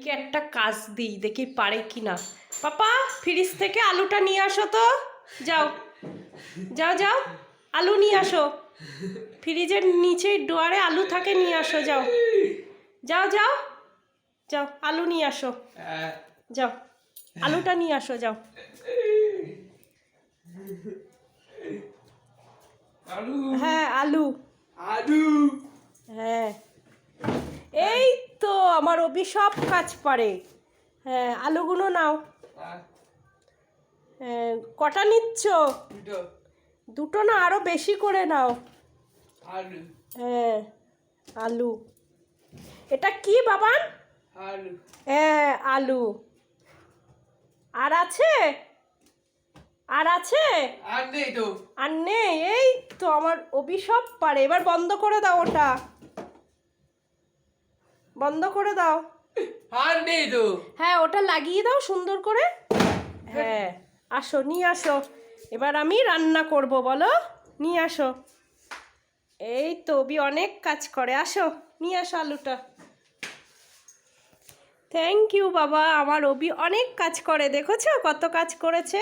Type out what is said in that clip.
অবিকে একটা কাজ দিই, দেখি পারে কি না। পাপা ফ্রিজ থেকে আলুটা নিয়ে আসো তো। যাও যাও যাও, আলু নিয়ে আসো। ফ্রিজের নিচে ডোয়ারে আলু থাকে, নিয়ে আসো। যাও যাও যাও যাও, আলু নিয়ে আসো। যাও, আলুটা নিয়ে আসো, যাও। হ্যাঁ আলু, আলু। হ্যাঁ এই তো আমার অভি সব কাজ পারে। হ্যাঁ আলুগুলো নাও। হ্যাঁ, কটা নিচ্ছ? দুটো না, আরো বেশি করে নাও। আলু। হ্যাঁ আলু। এটা কি বাবান? আলু। হ্যাঁ আলু। আর আছে? আর আছে? আর নেই তো। আর নেই? এই তো আমার অভি সব পারে। এবার বন্ধ করে দাও, ওটা বন্ধ করে দাও। আর নেই তো। হ্যাঁ ওটা লাগিয়ে দাও সুন্দর করে। হ্যাঁ আসো, নিয়ে আসো। এবার আমি রান্না করব, বলো। নিয়ে আসো। এই তো অভি অনেক কাজ করে। আসো, নিয়ে আসো আলুটা। থ্যাংক ইউ বাবা, আমার অভি অনেক কাজ করে, দেখেছো কত কাজ করেছে।